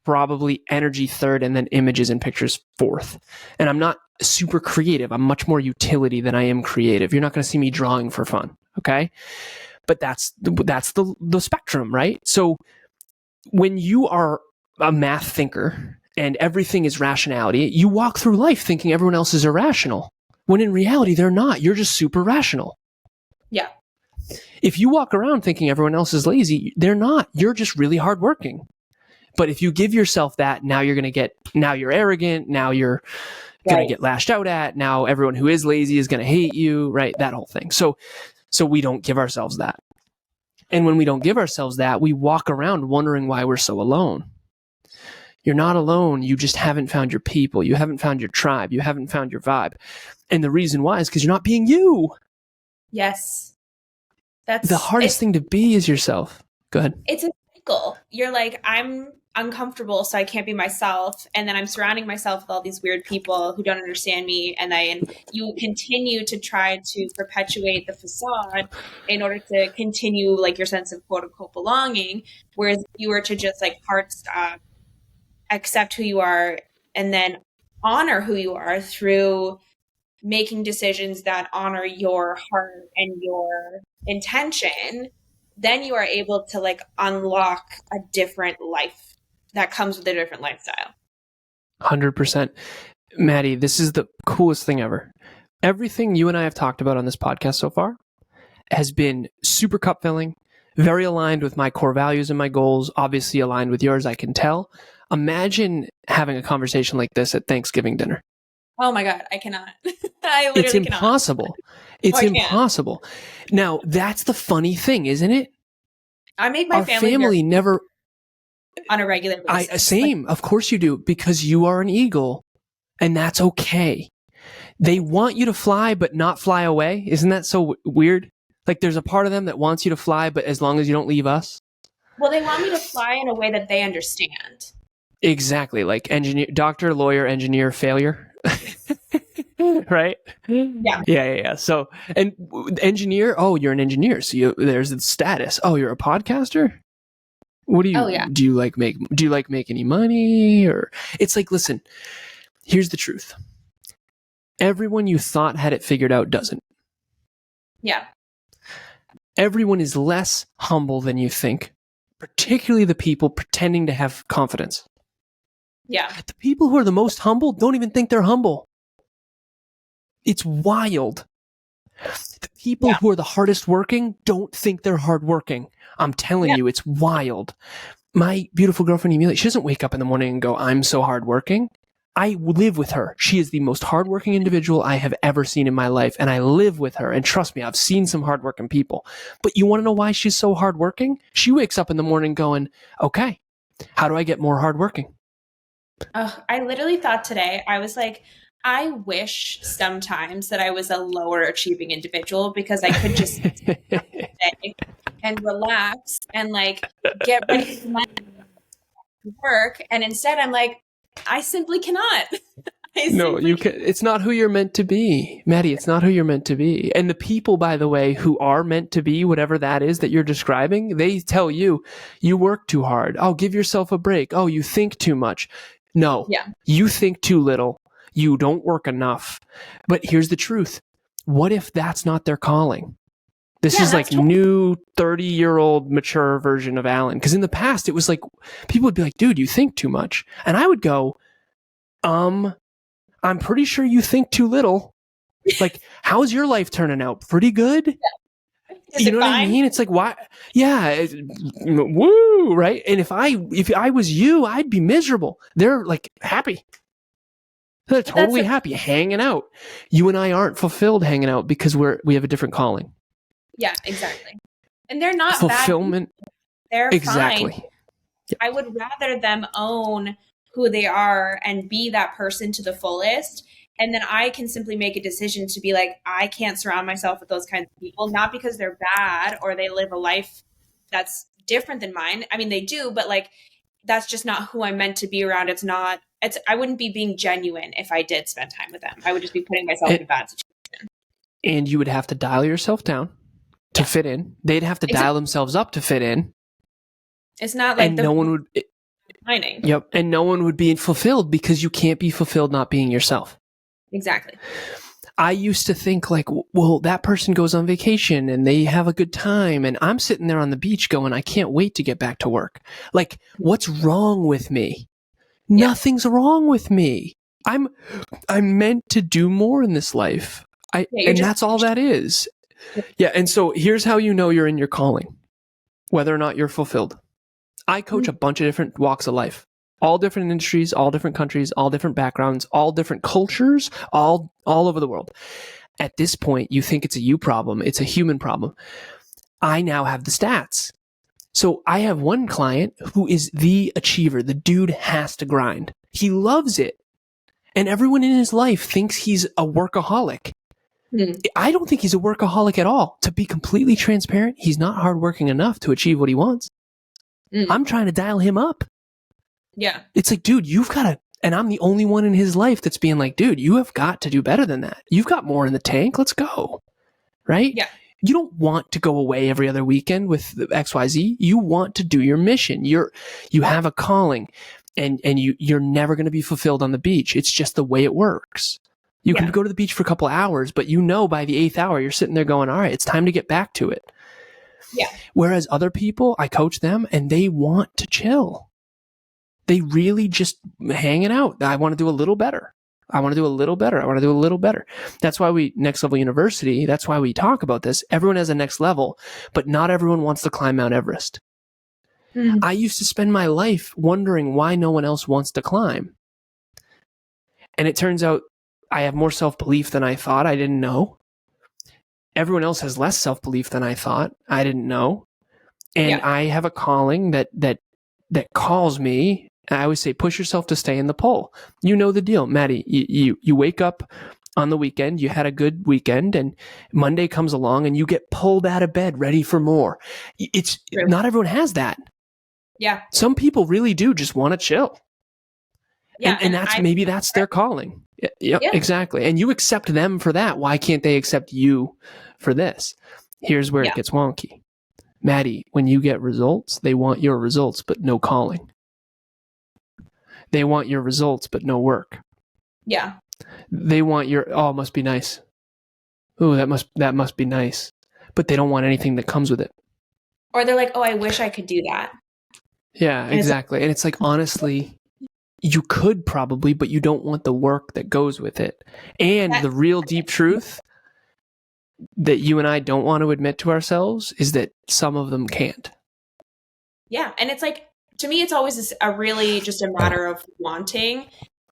probably energy third, and then images and pictures 4th. And I'm not super creative. I'm much more utility than I am creative. You're not going to see me drawing for fun. Okay. But that's the spectrum, right? So when you are a math thinker and everything is rationality, you walk through life thinking everyone else is irrational, when in reality, they're not. You're just super rational. Yeah. If you walk around thinking everyone else is lazy, they're not. You're just really hardworking. But if you give yourself that, now you're arrogant. Now you're going to get lashed out at. Now everyone who is lazy is going to hate you, right? That whole thing. So we don't give ourselves that. And when we don't give ourselves that, we walk around wondering why we're so alone. You're not alone. You just haven't found your people. You haven't found your tribe. You haven't found your vibe. And the reason why is because you're not being you. Yes. That's the hardest thing to be is yourself. Go ahead. It's a cycle. You're like, I'm uncomfortable, so I can't be myself. And then I'm surrounding myself with all these weird people who don't understand me. And then you continue to try to perpetuate the facade in order to continue like your sense of quote unquote belonging. Whereas if you were to just like hard stop, accept who you are, and then honor who you are through making decisions that honor your heart and your intention, then you are able to like unlock a different life that comes with a different lifestyle. 100%. Maddie, this is the coolest thing ever. Everything you and I have talked about on this podcast so far has been super cup filling, very aligned with my core values and my goals, obviously aligned with yours, I can tell. Imagine having a conversation like this at Thanksgiving dinner. Oh my God, I cannot. I literally It's impossible. Cannot. It's impossible. Now, that's the funny thing, isn't it? I make my family never on a regular basis. Same. Of course you do, because you are an eagle and that's okay. They want you to fly, but not fly away. Isn't that so weird? Like there's a part of them that wants you to fly, but as long as you don't leave us. Well, they want me to fly in a way that they understand. Exactly. Like engineer, doctor, lawyer, engineer, failure. Right? Yeah. So, and engineer, oh, you're an engineer. So there's the status. Oh, you're a podcaster? What do you, do you like make any money? Or it's like, listen, here's the truth. Everyone you thought had it figured out doesn't. Yeah. Everyone is less humble than you think, particularly the people pretending to have confidence. Yeah. The people who are the most humble don't even think they're humble. It's wild. The people who are the hardest working don't think they're hardworking. I'm telling you, it's wild. My beautiful girlfriend, Emilia, she doesn't wake up in the morning and go, I'm so hardworking. I live with her. She is the most hardworking individual I have ever seen in my life. And I live with her. And trust me, I've seen some hardworking people. But you want to know why she's so hardworking? She wakes up in the morning going, okay, How do I get more hardworking? I literally thought today, I was like, I wish sometimes that I was a lower achieving individual because I could just stay and relax and like get ready for my work. And instead, I'm like, I simply cannot. No, you can. It's not who you're meant to be, Maddie. It's not who you're meant to be. And the people, by the way, who are meant to be whatever that is that you're describing, they tell you, you work too hard. Oh, give yourself a break. Oh, you think too much. No, you think too little. You don't work enough. But here's the truth. What if that's not their calling? This is like new 30-year-old mature version of Alan. Because in the past, it was like, people would be like, dude, you think too much. And I would go, I'm pretty sure you think too little. Like, how's your life turning out? Pretty good? Yeah. You know what I mean? It's like, why? Yeah. Woo, right? And if I was you, I'd be miserable. They're like happy. They're totally happy hanging out. You and I aren't fulfilled hanging out because we have a different calling. Yeah, exactly. And they're not fulfillment. Bad. They're exactly. Fine. Yeah. I would rather them own who they are and be that person to the fullest. And then I can simply make a decision to be like, I can't surround myself with those kinds of people, not because they're bad or they live a life that's different than mine. I mean, they do, but like, that's just not who I'm meant to be around. I wouldn't be being genuine if I did spend time with them. I would just be putting myself in a bad situation. And you would have to dial yourself down to fit in. They'd have to dial themselves up to fit in. It's not like no one would. Mining. Yep. And no one would be fulfilled because you can't be fulfilled not being yourself. Exactly. I used to think like, well, that person goes on vacation and they have a good time. And I'm sitting there on the beach going, I can't wait to get back to work. Like, what's wrong with me? Yeah. Nothing's wrong with me. I'm meant to do more in this life. And that's all that is. Yeah. And so here's how you know you're in your calling, whether or not you're fulfilled. I coach a bunch of different walks of life, all different industries, all different countries, all different backgrounds, all different cultures, all over the world. At this point, you think it's a you problem. It's a human problem. I now have the stats. So I have one client who is the achiever. The dude has to grind. He loves it. And everyone in his life thinks he's a workaholic. I don't think he's a workaholic at all. To be completely transparent, he's not hardworking enough to achieve what he wants. I'm trying to dial him up. Yeah. It's like, dude, you've got to, and I'm the only one in his life that's being like, dude, you have got to do better than that. You've got more in the tank. Let's go. Right? Yeah. You don't want to go away every other weekend with XYZ. You want to do your mission. You have a calling and you're never going to be fulfilled on the beach. It's just the way it works. You can go to the beach for a couple of hours, but by the 8th hour, you're sitting there going, all right, it's time to get back to it. Yeah. Whereas other people, I coach them and they want to they really just hanging out. I want to do a little better. I want to do a little better. I want to do a little better. That's why Next Level University, that's why we talk about this. Everyone has a next level, but not everyone wants to climb Mount Everest. Mm-hmm. I used to spend my life wondering why no one else wants to climb. And it turns out I have more self-belief than I thought. I didn't know. Everyone else has less self-belief than I thought. I didn't know. And I have a calling that calls me. I always say, push yourself to stay in the pole. You know the deal, Maddie. You wake up on the weekend, you had a good weekend, and Monday comes along and you get pulled out of bed ready for more. It's true. Not everyone has that. Yeah. Some people really do just want to chill. Yeah. And that's their calling. Yep, exactly. And you accept them for that. Why can't they accept you for this? Here's where it gets wonky. Maddie, when you get results, they want your results, but no calling. They want your results, but no work. Yeah. They want your, it must be nice. Ooh, that must be nice. But they don't want anything that comes with it. Or they're like, oh, I wish I could do that. Yeah, exactly. And it's like, honestly, you could probably, but you don't want the work that goes with it. And the real deep truth that you and I don't want to admit to ourselves is that some of them can't. Yeah. And it's like, to me, it's always a really just a matter of wanting.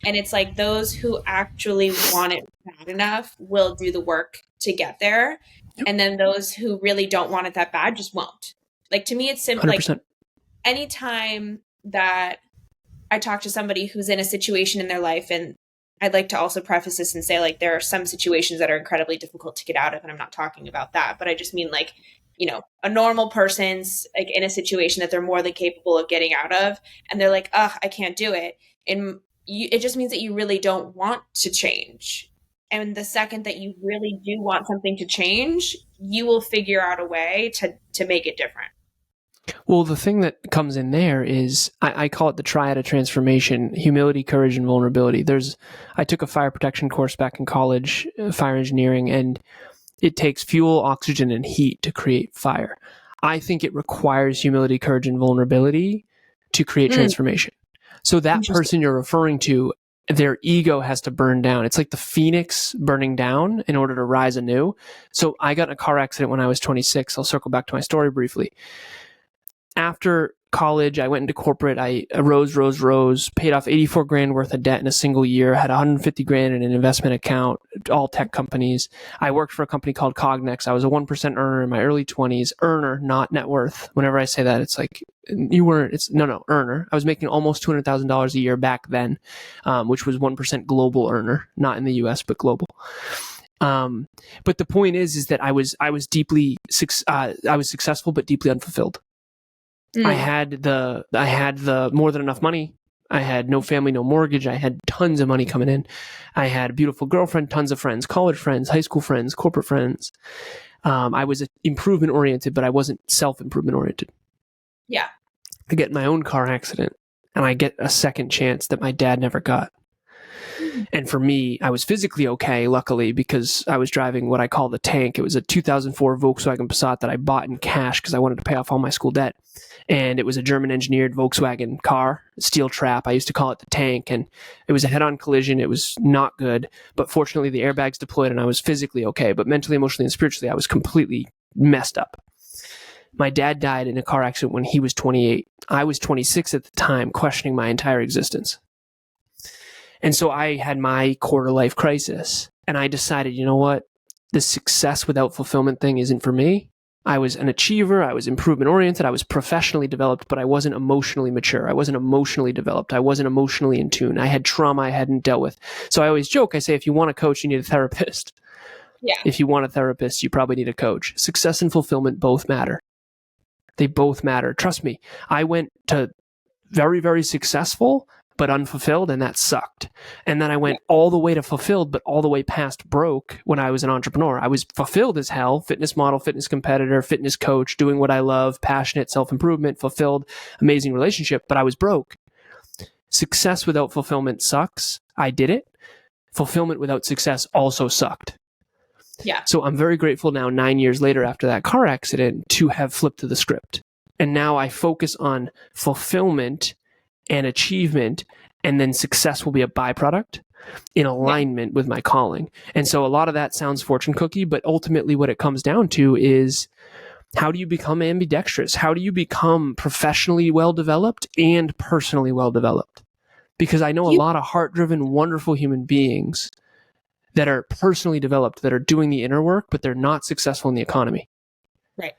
And it's like those who actually want it bad enough will do the work to get there. Yep. And then those who really don't want it that bad just won't. Like, to me, it's simple. Like, anytime that I talk to somebody who's in a situation in their life, and I'd like to also preface this and say, like, there are some situations that are incredibly difficult to get out of, and I'm not talking about that, but I just mean, like, you know, a normal person's like in a situation that they're more than capable of getting out of, and they're like, ugh, I can't do it. And it just means that you really don't want to change. And the second that you really do want something to change, you will figure out a way to make it different. Well, the thing that comes in there is I call it the triad of transformation: humility, courage, and vulnerability. I took a fire protection course back in college, fire engineering, and it takes fuel, oxygen, and heat to create fire. I think it requires humility, courage, and vulnerability to create transformation. So that person you're referring to, their ego has to burn down. It's like the phoenix burning down in order to rise anew. So I got in a car accident when I was 26. I'll circle back to my story briefly. After college, I went into corporate. I rose, paid off 84 grand worth of debt in a single year, had 150 grand in an investment account, all tech companies. I worked for a company called Cognex. I was a 1% earner in my early 20s. Earner, not net worth. Whenever I say that, it's like, earner. I was making almost $200,000 a year back then, which was 1% global earner, not in the US, but global. But the point is that I was successful, but deeply unfulfilled. I had the more than enough money. I had no family, no mortgage. I had tons of money coming in. I had a beautiful girlfriend, tons of friends, college friends, high school friends, corporate friends. I was improvement oriented, but I wasn't self-improvement oriented. Yeah. I get in my own car accident and I get a second chance that my dad never got. And for me, I was physically okay, luckily, because I was driving what I call the tank. It was a 2004 Volkswagen Passat that I bought in cash because I wanted to pay off all my school debt. And it was a German-engineered Volkswagen car, steel trap. I used to call it the tank. And it was a head-on collision. It was not good. But fortunately, the airbags deployed and I was physically okay. But mentally, emotionally, and spiritually, I was completely messed up. My dad died in a car accident when he was 28. I was 26 at the time, questioning my entire existence. And so I had my quarter life crisis, and I decided, you know what? The success without fulfillment thing isn't for me. I was an achiever. I was improvement oriented. I was professionally developed, but I wasn't emotionally mature. I wasn't emotionally developed. I wasn't emotionally in tune. I had trauma I hadn't dealt with. So I always joke, I say, if you want a coach, you need a therapist. Yeah. If you want a therapist, you probably need a coach. Success and fulfillment both matter. They both matter. Trust me. I went to very, very successful, but unfulfilled, and that sucked. And then I went all the way to fulfilled, but all the way past broke when I was an entrepreneur. I was fulfilled as hell, fitness model, fitness competitor, fitness coach, doing what I love, passionate, self-improvement, fulfilled, amazing relationship, but I was broke. Success without fulfillment sucks. I did it. Fulfillment without success also sucked. Yeah. So I'm very grateful now, 9 years later after that car accident, to have flipped to the script. And now I focus on fulfillment and achievement, and then success will be a byproduct in alignment with my calling. And so a lot of that sounds fortune cookie, but ultimately what it comes down to is, how do you become ambidextrous? How do you become professionally well-developed and personally well-developed? Because I know a lot of heart-driven, wonderful human beings that are personally developed, that are doing the inner work, but they're not successful in the economy. Right.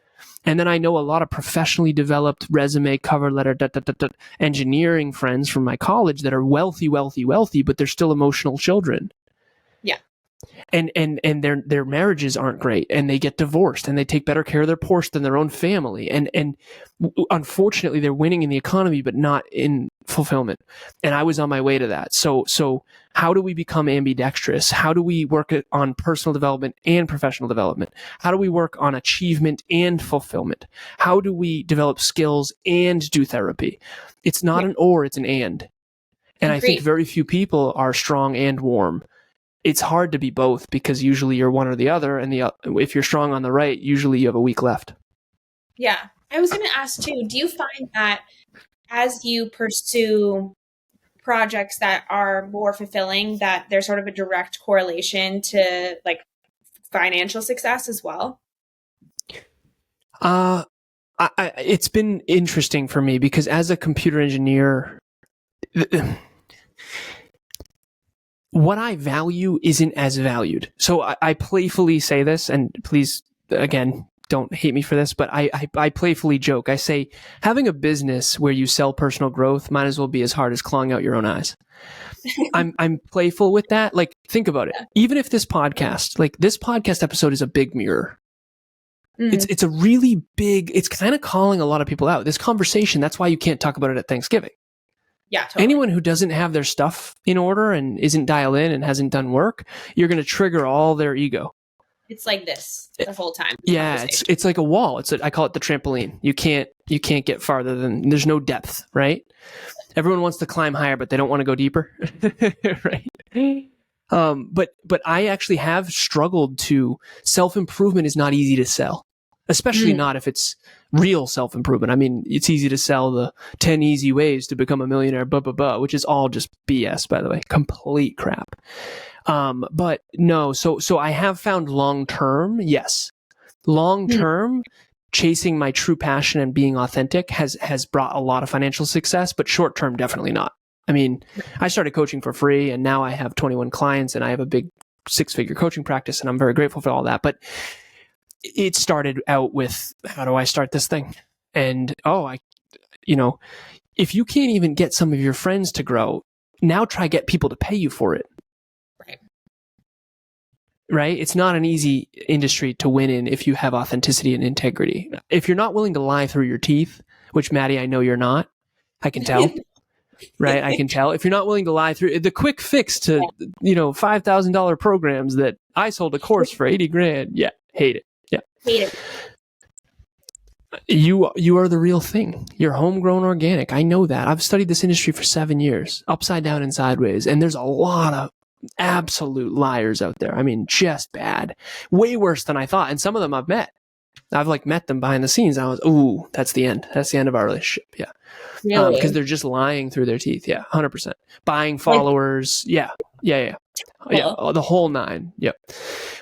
And then I know a lot of professionally developed resume, cover letter, engineering friends from my college that are wealthy, but they're still emotional children. Yeah. And their marriages aren't great, and they get divorced, and they take better care of their Porsche than their own family. And unfortunately, they're winning in the economy, but not in fulfillment. And I was on my way to that. So how do we become ambidextrous? How do we work on personal development and professional development? How do we work on achievement and fulfillment? How do we develop skills and do therapy? It's not an or, it's an and. And I think very few people are strong and warm. It's hard to be both, because usually you're one or the other. And if you're strong on the right, usually you have a weak left. Yeah. I was going to ask too, do you find that as you pursue projects that are more fulfilling, that there's sort of a direct correlation to like financial success as well? It's been interesting for me, because as a computer engineer, what I value isn't as valued. So I playfully say this, and please, again, don't hate me for this, but I playfully joke. I say, having a business where you sell personal growth might as well be as hard as clawing out your own eyes. I'm playful with that. Like, think about it. Even if this podcast episode is a big mirror. Mm-hmm. It's a really big, it's kind of calling a lot of people out. This conversation, that's why you can't talk about it at Thanksgiving. Yeah, totally. Anyone who doesn't have their stuff in order and isn't dialed in and hasn't done work, you're going to trigger all their ego. It's like this the whole time. Yeah, it's like a wall. I call it the trampoline. You can't get farther than, there's no depth, right? Everyone wants to climb higher, but they don't want to go deeper, right? But I actually have struggled to, self-improvement is not easy to sell, especially not if it's real self-improvement. I mean, it's easy to sell the 10 easy ways to become a millionaire, which is all just BS, by the way, complete crap. But no, so I have found long-term, yes. Long-term, chasing my true passion and being authentic has brought a lot of financial success, but short-term, definitely not. I mean, I started coaching for free and now I have 21 clients and I have a big 6-figure coaching practice and I'm very grateful for all that. But it started out with, how do I start this thing? And, if you can't even get some of your friends to grow, now try get people to pay you for it. Right? It's not an easy industry to win in if you have authenticity and integrity. If you're not willing to lie through your teeth, which Maddie, I know you're not, I can tell. Right? I can tell. If you're not willing to lie through the quick fix to, $5,000 programs that I sold a course for 80 grand. Yeah. Hate it. Yeah. Hate it. You are the real thing. You're homegrown organic. I know that. I've studied this industry for 7 years, upside down and sideways. And there's a lot of absolute liars out there. I mean, just bad. Way worse than I thought. And some of them I've met. I've met them behind the scenes. I was, ooh, that's the end. That's the end of our relationship. Yeah. Really? Because they're just lying through their teeth. Yeah. 100%. Buying followers. Yeah. Yeah. The whole nine. Yep.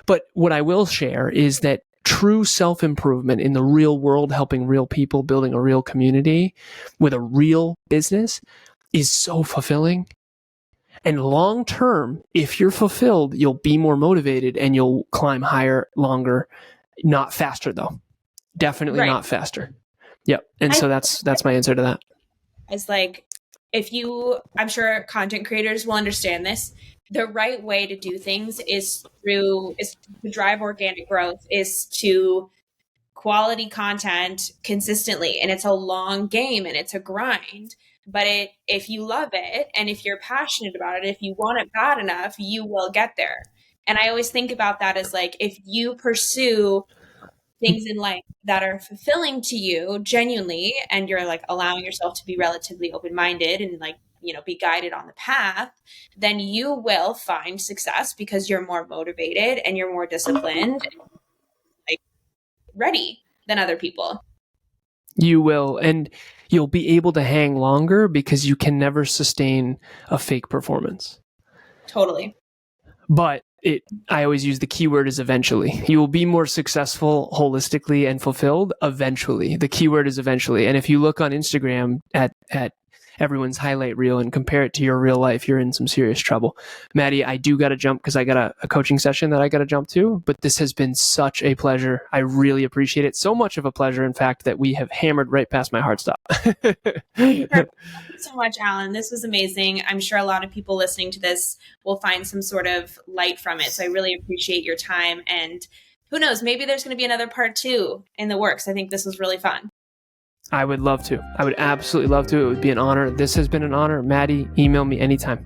But what I will share is that true self-improvement in the real world, helping real people, building a real community with a real business is so fulfilling. And long term, if you're fulfilled, you'll be more motivated and you'll climb higher, longer, not faster though. Definitely not faster. Yep. And so that's my answer to that. It's like, I'm sure content creators will understand this. The right way to do things is to drive organic growth, is to quality content consistently. And it's a long game and it's a grind. But if you love it and if you're passionate about it, if you want it bad enough, you will get there. And I always think about that as like, if you pursue things in life that are fulfilling to you genuinely, and you're like allowing yourself to be relatively open-minded and be guided on the path, then you will find success because you're more motivated and you're more disciplined and ready than other people. You will. And you'll be able to hang longer because you can never sustain a fake performance. Totally. But I always use the keyword is eventually. You will be more successful holistically and fulfilled eventually. The keyword is eventually. And if you look on Instagram at everyone's highlight reel and compare it to your real life, you're in some serious trouble. Maddie, I do got to jump because I got a coaching session that I got to jump to, but this has been such a pleasure. I really appreciate it. So much of a pleasure, in fact, that we have hammered right past my heart stop. Thank you so much, Alan. This was amazing. I'm sure a lot of people listening to this will find some sort of light from it. So I really appreciate your time. And who knows, maybe there's going to be another part 2 in the works. I think this was really fun. I would love to. I would absolutely love to. It would be an honor. This has been an honor. Maddie, email me anytime.